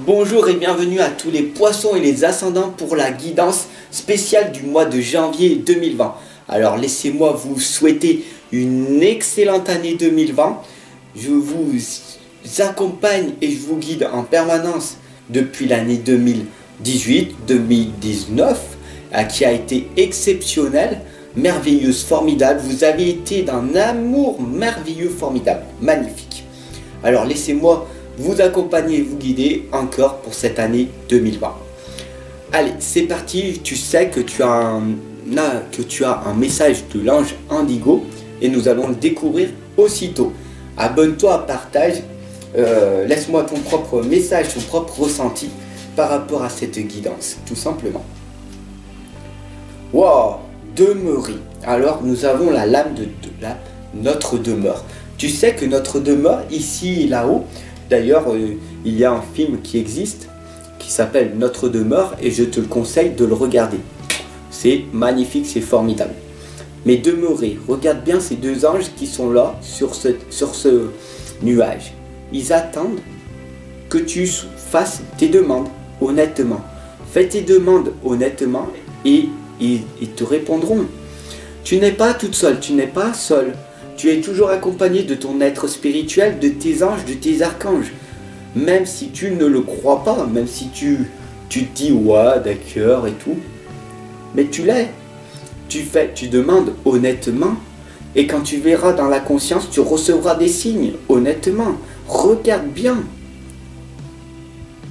Bonjour et bienvenue à tous les poissons et les ascendants pour la guidance spéciale du mois de janvier 2020. Alors laissez-moi vous souhaiter une excellente année 2020. Je vous accompagne et je vous guide en permanence depuis l'année 2018-2019 qui a été exceptionnelle, merveilleuse, formidable. Vous avez été d'un amour merveilleux, formidable, magnifique. Alors laissez-moi vous accompagner et vous guider encore pour cette année 2020. Allez, c'est parti. Tu sais que tu as un message de l'ange Indigo et nous allons le découvrir aussitôt. Abonne-toi, partage, laisse-moi ton propre message, ton propre ressenti par rapport à cette guidance, tout simplement. Wow, demeurer. Alors nous avons la lame de notre demeure. Tu sais que notre demeure, ici et là-haut, d'ailleurs, il y a un film qui existe qui s'appelle Notre demeure et je te le conseille de le regarder. C'est magnifique, c'est formidable. Mais demeurer, regarde bien ces deux anges qui sont là sur ce nuage. Ils attendent que tu fasses tes demandes honnêtement. Fais tes demandes honnêtement et ils te répondront. Tu n'es pas toute seule, tu n'es pas seul. Tu es toujours accompagné de ton être spirituel, de tes anges, de tes archanges. Même si tu ne le crois pas, même si tu te dis ouais, d'accord et tout. Mais tu l'es. Tu demandes honnêtement. Et quand tu verras dans la conscience, tu recevras des signes honnêtement. Regarde bien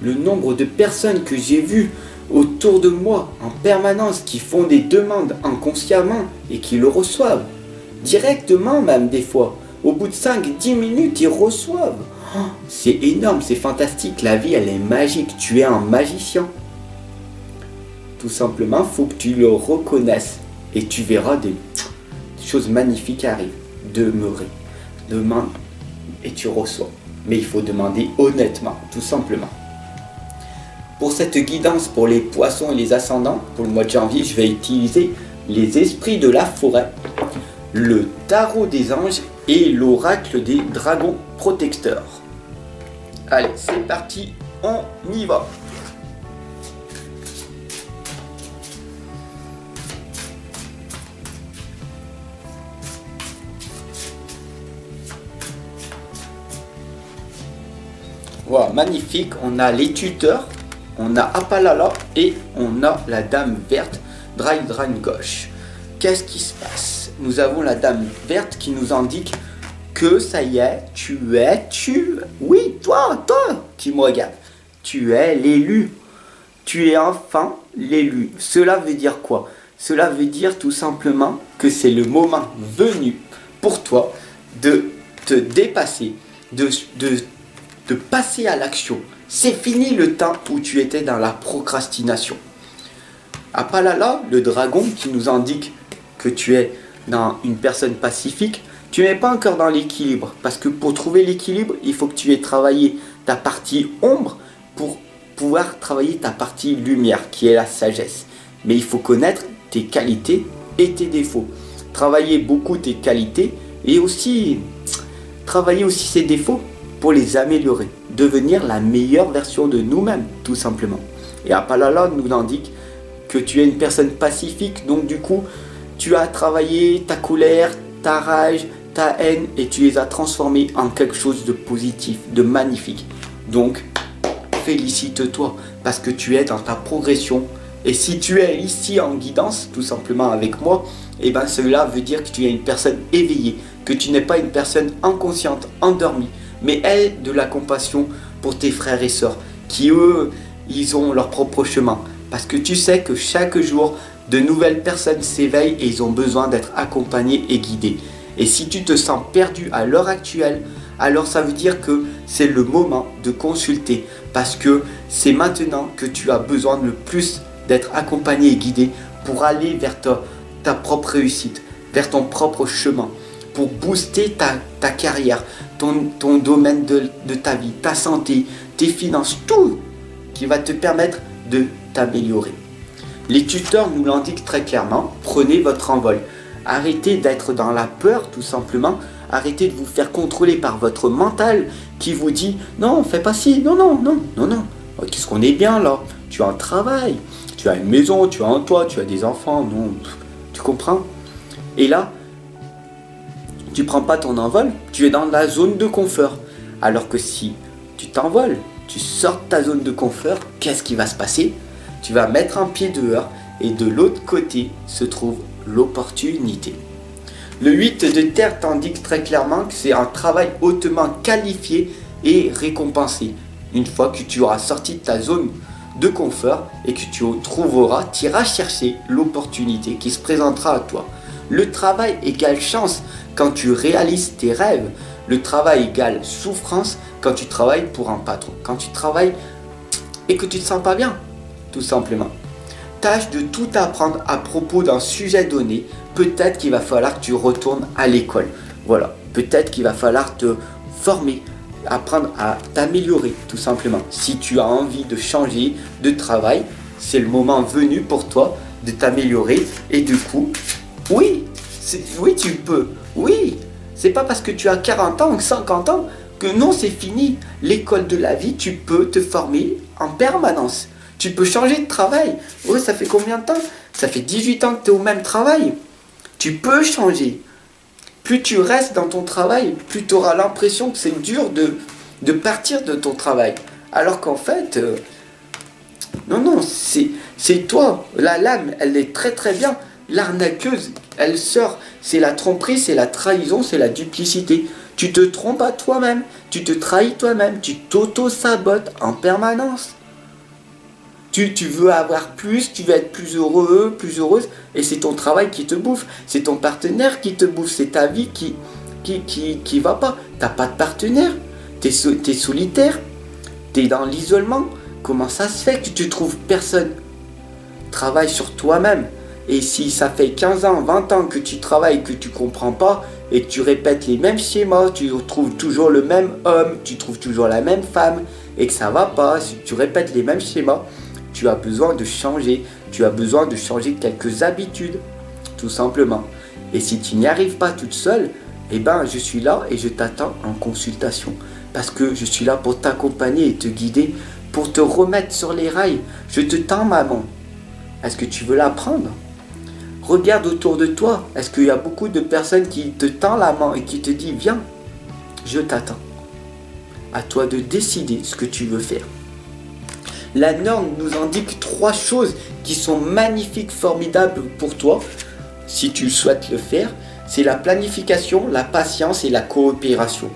le nombre de personnes que j'ai vues autour de moi en permanence qui font des demandes inconsciemment et qui le reçoivent. Directement même des fois. Au bout de 5-10 minutes, ils reçoivent. Oh, c'est énorme, c'est fantastique. La vie, elle est magique. Tu es un magicien. Tout simplement, il faut que tu le reconnaisses. Et tu verras des choses magnifiques arrivent. Demeurer. Demande et tu reçois. Mais il faut demander honnêtement, tout simplement. Pour cette guidance pour les poissons et les ascendants, pour le mois de janvier, je vais utiliser les esprits de la forêt, le tarot des anges et l'oracle des dragons protecteurs. Allez, c'est parti, on y va. Voilà, magnifique, on a les tuteurs, on a Apalala et on a la dame verte, Dragon gauche. Qu'est-ce qui se passe? Nous avons la dame verte qui nous indique que ça y est, oui, toi qui me regarde, tu es l'élu, tu es enfin l'élu. Cela veut dire quoi? Cela veut dire tout simplement que c'est le moment venu pour toi de te dépasser, de passer à l'action. C'est fini le temps où tu étais dans la procrastination. Apalala, le dragon qui nous indique que tu es dans une personne pacifique, tu n'es pas encore dans l'équilibre. Parce que pour trouver l'équilibre, il faut que tu aies travaillé ta partie ombre pour pouvoir travailler ta partie lumière, qui est la sagesse. Mais il faut connaître tes qualités et tes défauts. Travailler beaucoup tes qualités et aussi travailler aussi ses défauts pour les améliorer. Devenir la meilleure version de nous-mêmes, tout simplement. Et Apalala nous indique que tu es une personne pacifique, donc du coup, tu as travaillé ta colère, ta rage, ta haine et tu les as transformés en quelque chose de positif, de magnifique. Donc, félicite-toi parce que tu es dans ta progression. Et si tu es ici en guidance, tout simplement avec moi, et bien cela veut dire que tu es une personne éveillée, que tu n'es pas une personne inconsciente, endormie, mais aie de la compassion pour tes frères et sœurs qui eux, ils ont leur propre chemin. Parce que tu sais que chaque jour, de nouvelles personnes s'éveillent et ils ont besoin d'être accompagnés et guidés. Et si tu te sens perdu à l'heure actuelle, alors ça veut dire que c'est le moment de consulter. Parce que c'est maintenant que tu as besoin le plus d'être accompagné et guidé pour aller vers ta propre réussite, vers ton propre chemin, pour booster ta carrière, ton domaine de ta vie, ta santé, tes finances, tout qui va te permettre de t'améliorer. Les tuteurs nous l'indiquent très clairement, prenez votre envol. Arrêtez d'être dans la peur tout simplement, arrêtez de vous faire contrôler par votre mental qui vous dit non, fais pas ci, non, non, non, non, non. qu'est-ce qu'on est bien là? Tu as un travail, tu as une maison, tu as un toit, tu as des enfants, non, tu comprends? Et là, tu prends pas ton envol, tu es dans la zone de confort. Alors que si tu t'envoles, tu sors de ta zone de confort, qu'est-ce qui va se passer? Tu vas mettre un pied dehors et de l'autre côté se trouve l'opportunité. Le 8 de terre t'indique très clairement que c'est un travail hautement qualifié et récompensé. Une fois que tu auras sorti de ta zone de confort et que tu trouveras, tu iras chercher l'opportunité qui se présentera à toi. Le travail égale chance quand tu réalises tes rêves. Le travail égale souffrance quand tu travailles pour un patron. Quand tu travailles et que tu ne te sens pas bien, tout simplement. Tâche de tout apprendre à propos d'un sujet donné. Peut-être qu'il va falloir que tu retournes à l'école. Voilà, peut-être qu'il va falloir te former, apprendre à t'améliorer, tout simplement. Si tu as envie de changer de travail, c'est le moment venu pour toi de t'améliorer. Et du coup, oui, tu peux. Oui, c'est pas parce que tu as 40 ans ou 50 ans que non, c'est fini. L'école de la vie, tu peux te former en permanence. Tu peux changer de travail. Oh, ça fait combien de temps? Ça fait 18 ans que tu es au même travail. Tu peux changer. Plus tu restes dans ton travail, plus tu auras l'impression que c'est dur de partir de ton travail. Alors qu'en fait, non, c'est toi. La lame, elle est très très bien. L'arnaqueuse, elle sort. C'est la tromperie, c'est la trahison, c'est la duplicité. Tu te trompes à toi-même, tu te trahis toi-même, tu t'auto-sabotes en permanence. Tu veux avoir plus, tu veux être plus heureux, plus heureuse, et c'est ton travail qui te bouffe, c'est ton partenaire qui te bouffe, c'est ta vie qui va pas. T'as pas de partenaire, t'es solitaire, t'es dans l'isolement. Comment ça se fait que tu trouves personne? Travaille sur toi-même. Et si ça fait 15 ans, 20 ans que tu travailles, que tu comprends pas, et que tu répètes les mêmes schémas, tu trouves toujours le même homme, tu trouves toujours la même femme, et que ça va pas, si tu répètes les mêmes schémas, tu as besoin de changer, tu as besoin de changer quelques habitudes, tout simplement. Et si tu n'y arrives pas toute seule, eh ben je suis là et je t'attends en consultation. Parce que je suis là pour t'accompagner et te guider, pour te remettre sur les rails. Je te tends ma main. Est-ce que tu veux la prendre? Regarde autour de toi. Est-ce qu'il y a beaucoup de personnes qui te tendent la main et qui te disent viens, je t'attends. À toi de décider ce que tu veux faire. La norme nous indique 3 choses qui sont magnifiques, formidables pour toi, si tu souhaites le faire. C'est la planification, la patience et la coopération.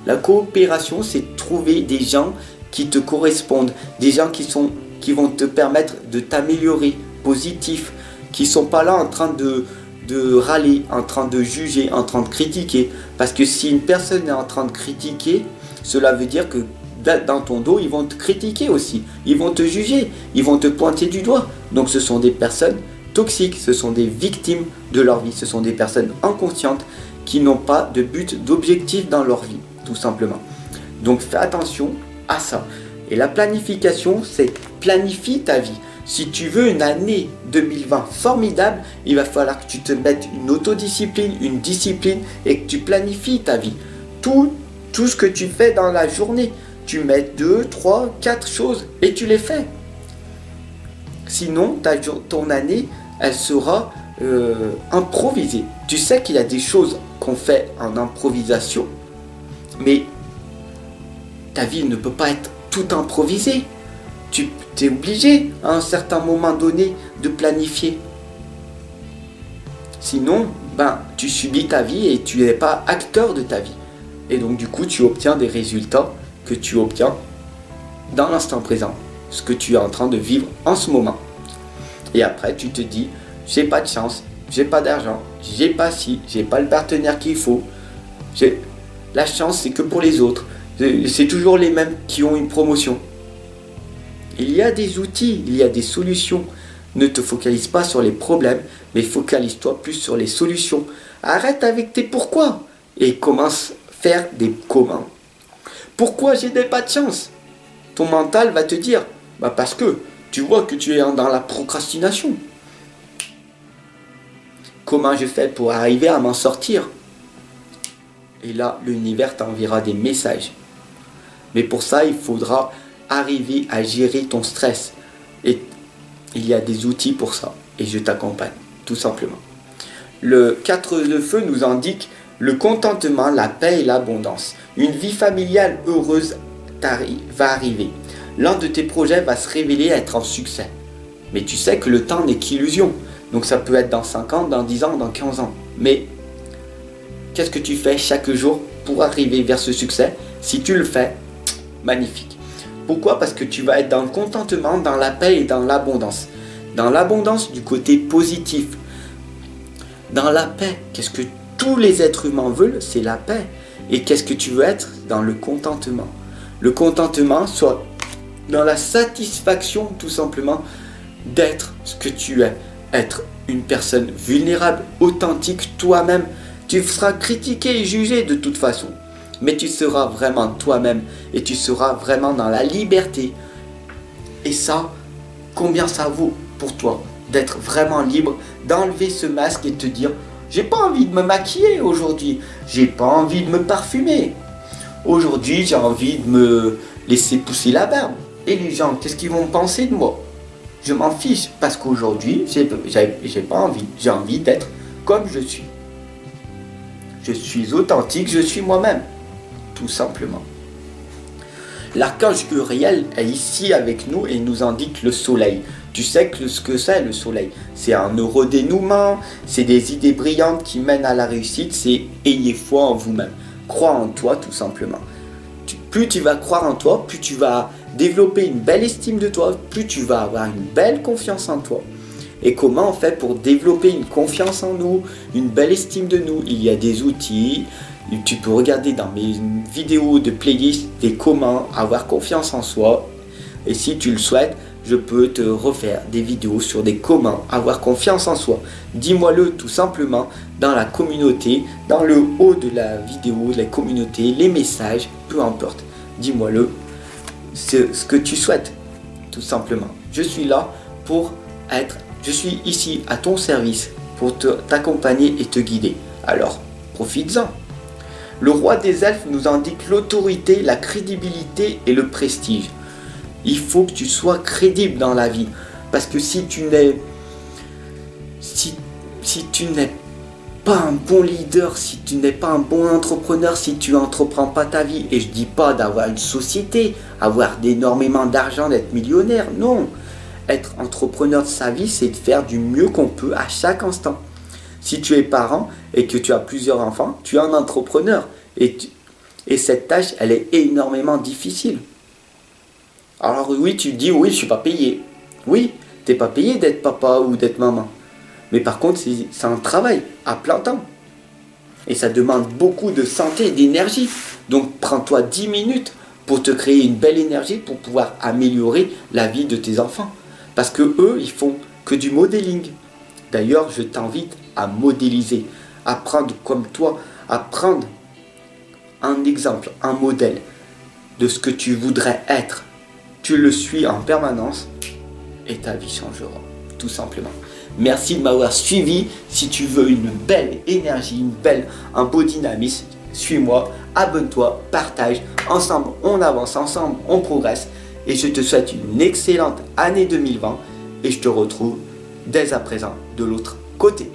La coopération, c'est trouver des gens qui te correspondent, des gens qui vont te permettre de t'améliorer, positif, qui ne sont pas là en train de râler, en train de juger, en train de critiquer. Parce que si une personne est en train de critiquer, cela veut dire que dans ton dos, ils vont te critiquer aussi. Ils vont te juger, ils vont te pointer du doigt. Donc ce sont des personnes toxiques, ce sont des victimes de leur vie. Ce sont des personnes inconscientes qui n'ont pas de but, d'objectif dans leur vie, tout simplement. Donc fais attention à ça. Et la planification, c'est planifie ta vie. Si tu veux une année 2020 formidable, il va falloir que tu te mettes une autodiscipline, une discipline et que tu planifies ta vie. Tout ce que tu fais dans la journée, tu mets 2, 3, 4 choses et tu les fais. Sinon, ton année, elle sera improvisée. Tu sais qu'il y a des choses qu'on fait en improvisation, mais ta vie ne peut pas être tout improvisée. Tu es obligé à un certain moment donné de planifier. Sinon, tu subis ta vie et tu n'es pas acteur de ta vie. Et donc du coup, tu obtiens des résultats que tu obtiens dans l'instant présent, ce que tu es en train de vivre en ce moment. Et après, tu te dis, j'ai pas de chance, j'ai pas d'argent, j'ai pas ci, j'ai pas le partenaire qu'il faut. La chance, c'est que pour les autres. C'est toujours les mêmes qui ont une promotion. Il y a des outils, il y a des solutions. Ne te focalise pas sur les problèmes, mais focalise-toi plus sur les solutions. Arrête avec tes pourquoi et commence à faire des comment. Pourquoi j'ai pas de chance? Ton mental va te dire, parce que tu vois que tu es dans la procrastination. Comment je fais pour arriver à m'en sortir? Et là, l'univers t'enverra des messages. Mais pour ça, il faudra arriver à gérer ton stress. Et il y a des outils pour ça. Et je t'accompagne, tout simplement. Le 4 de feu nous indique le contentement, la paix et l'abondance. Une vie familiale heureuse va arriver. L'un de tes projets va se révéler être un succès. Mais tu sais que le temps n'est qu'illusion. Donc ça peut être dans 5 ans, dans 10 ans, dans 15 ans. Mais qu'est-ce que tu fais chaque jour pour arriver vers ce succès? Si tu le fais, magnifique. Pourquoi? Parce que tu vas être dans le contentement, dans la paix et dans l'abondance. Dans l'abondance du côté positif. Dans la paix, qu'est-ce que tous les êtres humains veulent? C'est la paix. Et qu'est-ce que tu veux être? Dans le contentement. Le contentement, soit dans la satisfaction tout simplement d'être ce que tu es. Être une personne vulnérable, authentique, toi-même. Tu seras critiqué et jugé de toute façon. Mais tu seras vraiment toi-même et tu seras vraiment dans la liberté. Et ça, combien ça vaut pour toi d'être vraiment libre, d'enlever ce masque et te dire j'ai pas envie de me maquiller aujourd'hui, j'ai pas envie de me parfumer. Aujourd'hui, j'ai envie de me laisser pousser la barbe. Et les gens, qu'est-ce qu'ils vont penser de moi? Je m'en fiche parce qu'aujourd'hui, j'ai pas envie. J'ai envie d'être comme je suis. Je suis authentique, je suis moi-même. Tout simplement. L'archange Uriel est ici avec nous et nous indique le soleil. Tu sais que ce que c'est le soleil. C'est un heureux dénouement, c'est des idées brillantes qui mènent à la réussite, c'est ayez foi en vous-même. Crois en toi tout simplement. Plus tu vas croire en toi, plus tu vas développer une belle estime de toi, plus tu vas avoir une belle confiance en toi. Et comment on fait pour développer une confiance en nous, une belle estime de nous? Il y a des outils, tu peux regarder dans mes vidéos de playlist des comment avoir confiance en soi. Et si tu le souhaites, je peux te refaire des vidéos sur des comment avoir confiance en soi. Dis-moi-le tout simplement dans la communauté, dans le haut de la vidéo, les communautés, les messages, peu importe. Dis-moi-le, c'est ce que tu souhaites, tout simplement. Je suis là pour être, je suis ici à ton service pour t'accompagner et te guider. Alors, profites-en. Le roi des elfes nous indique l'autorité, la crédibilité et le prestige. Il faut que tu sois crédible dans la vie. Parce que si tu n'es pas un bon leader, si tu n'es pas un bon entrepreneur, si tu n'entreprends pas ta vie, et je dis pas d'avoir une société, avoir énormément d'argent, d'être millionnaire, non. Être entrepreneur de sa vie, c'est de faire du mieux qu'on peut à chaque instant. Si tu es parent et que tu as plusieurs enfants, tu es un entrepreneur. Et cette tâche, elle est énormément difficile. Alors oui, tu dis, oui, je ne suis pas payé. Oui, tu n'es pas payé d'être papa ou d'être maman. Mais par contre, c'est un travail à plein temps. Et ça demande beaucoup de santé et d'énergie. Donc prends-toi 10 minutes pour te créer une belle énergie pour pouvoir améliorer la vie de tes enfants. Parce que eux, ils font que du modeling. D'ailleurs, je t'invite à modéliser, à prendre comme toi, à prendre un exemple, un modèle de ce que tu voudrais être. Tu le suis en permanence et ta vie changera, tout simplement. Merci de m'avoir suivi. Si tu veux une belle énergie, un beau dynamisme, suis-moi, abonne-toi, partage. Ensemble, on avance, ensemble, on progresse. Et je te souhaite une excellente année 2020 et je te retrouve dès à présent de l'autre côté.